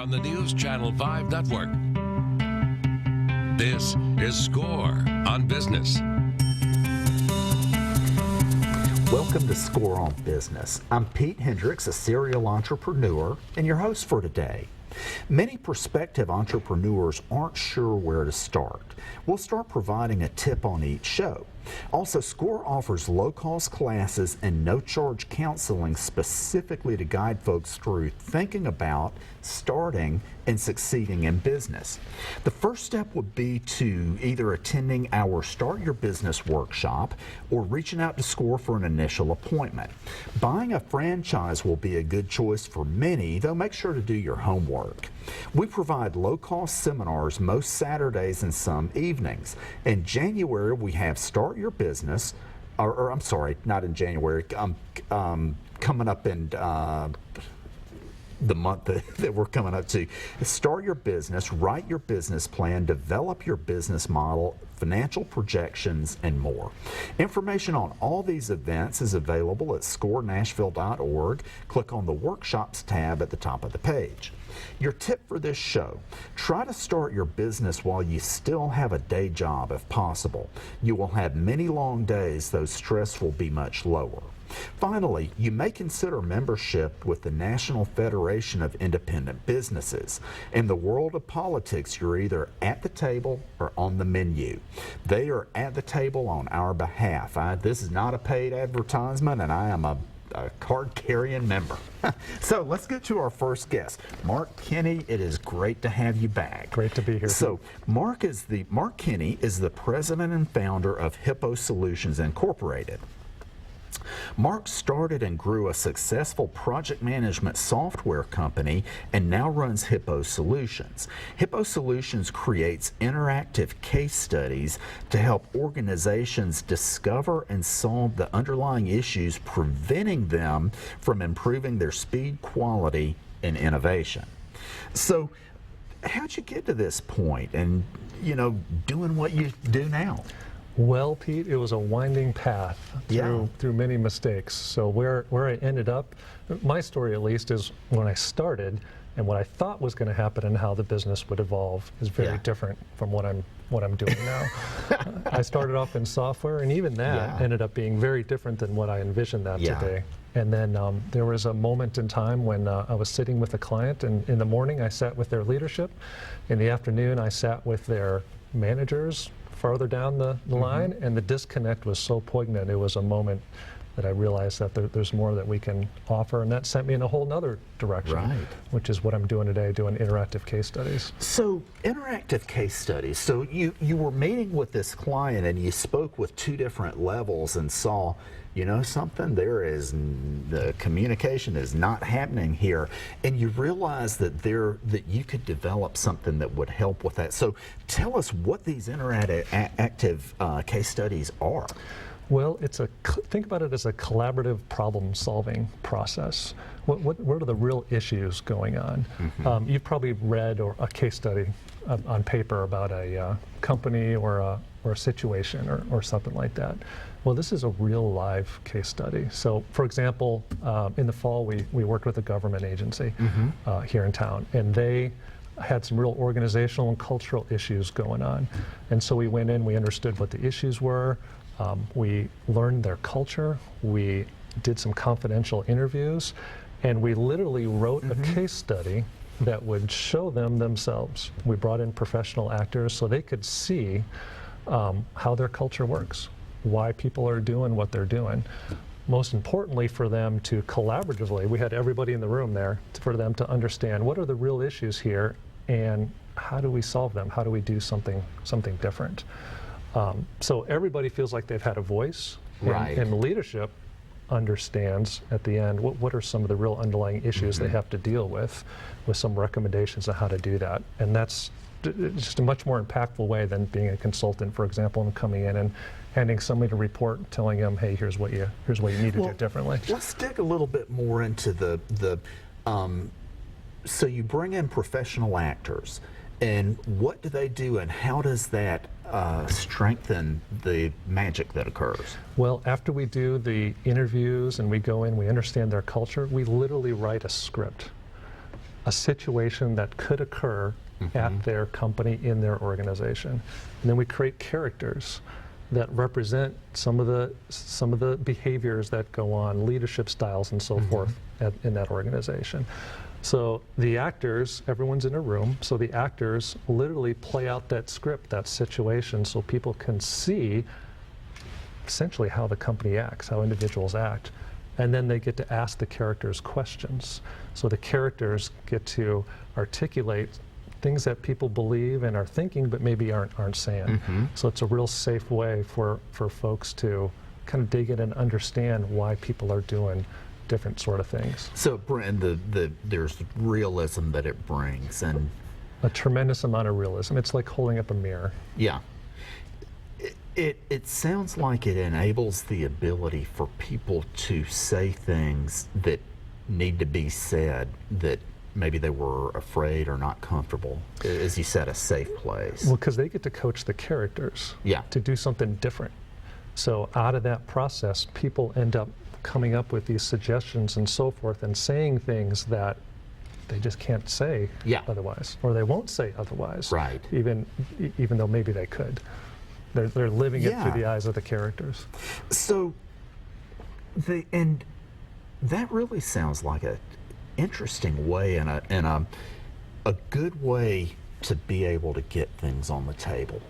on the News Channel 5 network. This is Score on Business. Welcome to Score on Business. I'm Pete Hendricks, a serial entrepreneur, and your host for today. Many prospective entrepreneurs aren't sure where to start. We'll start providing a tip on each show. Also, Score offers low-cost classes and no-charge counseling specifically to guide folks through thinking about, starting, and succeeding in business. The first step would be to either attending our Start Your Business workshop or reaching out to Score for an initial appointment. Buying a franchise will be a good choice for many, though make sure to do your homework. We provide low-cost seminars most Saturdays and some evenings. In January, we have Start Your Business, or I'm sorry, not in January, coming up in the month that we're coming up to. Start Your Business, write your business plan, develop your business model, financial projections, and more. Information on all these events is available at scorenashville.org. Click on the Workshops tab at the top of the page. Your tip for this show: try to start your business while you still have a day job if possible. You will have many long days, though stress will be much lower. Finally, you may consider membership with the National Federation of Independent Businesses. In the world of politics, you're either at the table or on the menu. They are at the table on our behalf. This is not a paid advertisement, and I am a card-carrying member. So let's get to our first guest. Mark Kinney, it is great to have you back. Great to be here. So Mark Kinney is the president and founder of Hippo Solutions Incorporated. Mark started and grew a successful project management software company and now runs Hippo Solutions. Hippo Solutions creates interactive case studies to help organizations discover and solve the underlying issues preventing them from improving their speed, quality, and innovation. So, how'd you get to this point and, doing what you do now? Well, Pete, it was a winding path through many mistakes. So where I ended up, my story at least, is when I started and what I thought was going to happen and how the business would evolve is very different from what I'm doing now. I started off in software, and even that ended up being very different than what I envisioned that to be. And then there was a moment in time when I was sitting with a client, and in the morning I sat with their leadership. In the afternoon I sat with their managers farther down the line, and the disconnect was so poignant. It was a moment that I realized that there's more that we can offer, and that sent me in a whole nother direction, which is what I'm doing today, doing interactive case studies. So interactive case studies. So you were meeting with this client and you spoke with two different levels and saw, something, the communication is not happening here, and you realized that you could develop something that would help with that. So tell us what these interactive case studies are. Well, think about it as a collaborative problem-solving process. What are the real issues going on? You've probably read a case study on paper about a company or a situation or something like that. Well, this is a real live case study. So, for example, in the fall we worked with a government agency here in town, and they had some real organizational and cultural issues going on. And so we went in, we understood what the issues were, we learned their culture, we did some confidential interviews, and we literally wrote a case study that would show them themselves. We brought in professional actors so they could see how their culture works, why people are doing what they're doing. Most importantly, for them to collaboratively, we had everybody in the room there, for them to understand what are the real issues here and how do we solve them, how do we do something different. So everybody feels like they've had a voice, and leadership understands at the end what are some of the real underlying issues they have to deal with some recommendations on how to do that. And that's just a much more impactful way than being a consultant, for example, and coming in and handing somebody a report, telling them, hey, here's what you need to do differently. Let's dig a little bit more into so you bring in professional actors, and what do they do, and how does that strengthen the magic that occurs? Well, after we do the interviews and we go in, we understand their culture, we literally write a script. a situation that could occur at their company, in their organization. And then we create characters that represent some of the behaviors that go on, leadership styles and so forth in that organization. So the actors, everyone's in a room, so the actors literally play out that script, that situation, so people can see essentially how the company acts, how individuals act. And then they get to ask the characters questions. So the characters get to articulate things that people believe and are thinking but maybe aren't saying. So it's a real safe way for folks to kind of dig in and understand why people are doing different sort of things. So, there's realism that it brings, and A tremendous amount of realism. It's like holding up a mirror. yeah. It sounds like it enables the ability for people to say things that need to be said that maybe they were afraid or not comfortable. As you said, a safe place. Well, because they get to coach the characters Yeah. to do something different. So out of that process, people end up coming up with these suggestions and so forth and saying things that they just can't say Yeah. otherwise, or they won't say otherwise. Right. Even though maybe they could. They're living it Yeah. through the eyes of the characters. So, and that really sounds like a interesting way and a good way to be able to get things on the table,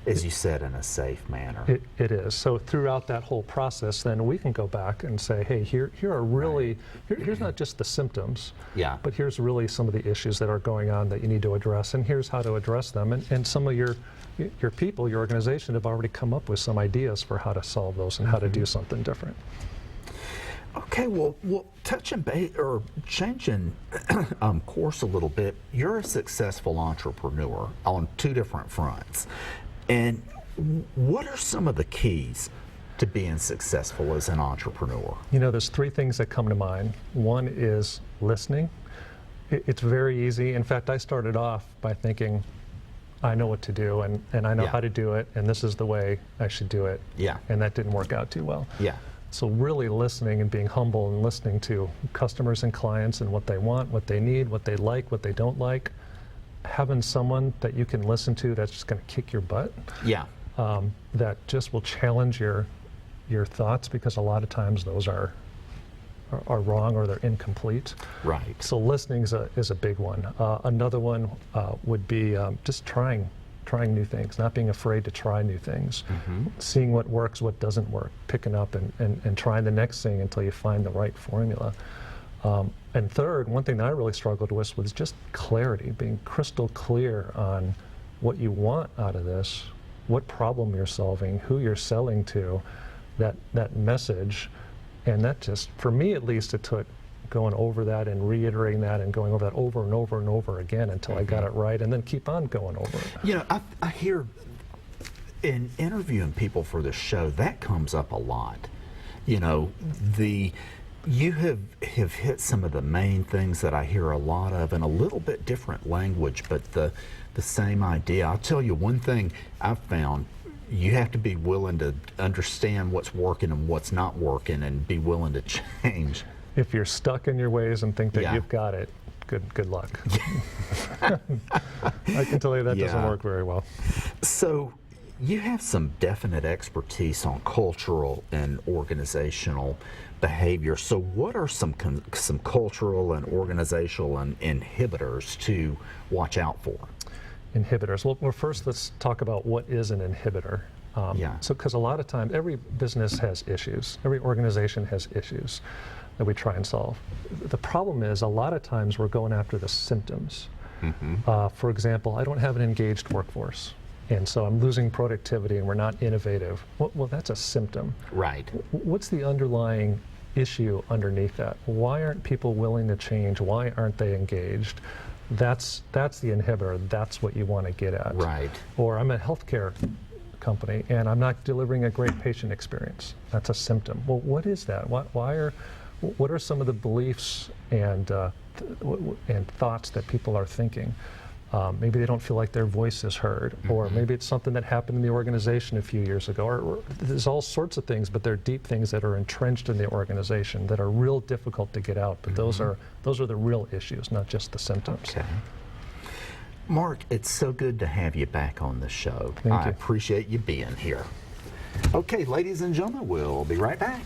as you said, in a safe manner. It is. So throughout that whole process, then we can go back and say, hey, here are really, here's not just the symptoms, Yeah. but here's really some of the issues that are going on that you need to address, and here's how to address them. And some of your people, your organization, have already come up with some ideas for how to solve those and how to do something different. Okay, well, touching base or changing course a little bit. You're a successful entrepreneur on two different fronts, and what are some of the keys to being successful as an entrepreneur? You know, there's three things that come to mind. One is listening. It's very easy. In fact, I started off by thinking, I know what to do, and I know Yeah. how to do it, and this is the way I should do it. Yeah. And that didn't work out too well. Yeah. So really listening and being humble and listening to customers and clients and what they want, what they need, what they like, what they don't like. Having someone that you can listen to that's just going to kick your butt, Yeah. that just will challenge your thoughts, because a lot of times those are wrong or they're incomplete. Right. So listening is a big one. Another one would be just trying new things, not being afraid to try new things, seeing what works, what doesn't work, picking up and trying the next thing until you find the right formula. And third, one thing that I really struggled with was just clarity, being crystal clear on what you want out of this, what problem you're solving, who you're selling to, that message. And that just, for me at least, it took going over that and reiterating that and going over that over and over and over again until I got it right, and then keep on going over it. You know, I hear in interviewing people for this show, that comes up a lot. You know, you have hit some of the main things that I hear a lot of in a little bit different language, but the same idea. I'll tell you one thing I've found. You have to be willing to understand what's working and what's not working and be willing to change. If you're stuck in your ways and think that Yeah. you've got it, good luck. I can tell you that doesn't Yeah. work very well. So you have some definite expertise on cultural and organizational behavior. So what are some cultural and organizational inhibitors to watch out for? Inhibitors. Well, first let's talk about what is an inhibitor. Yeah. So, because a lot of times every business has issues, every organization has issues that we try and solve. The problem is a lot of times we're going after the symptoms. For example, I don't have an engaged workforce, and so I'm losing productivity and we're not innovative. Well, that's a symptom. Right. What's the underlying issue underneath that? Why aren't people willing to change? Why aren't they engaged? That's the inhibitor. That's what you want to get at. Right. Or I'm a healthcare company and I'm not delivering a great patient experience. That's a symptom. Well, what is that? What are some of the beliefs and thoughts that people are thinking? Maybe they don't feel like their voice is heard, or maybe it's something that happened in the organization a few years ago, or there's all sorts of things, but they're deep things that are entrenched in the organization that are real difficult to get out. But those are the real issues, not just the symptoms. Okay. Mark, it's so good to have you back on the show. Thank you. Appreciate you being here. Okay, ladies and gentlemen, we'll be right back.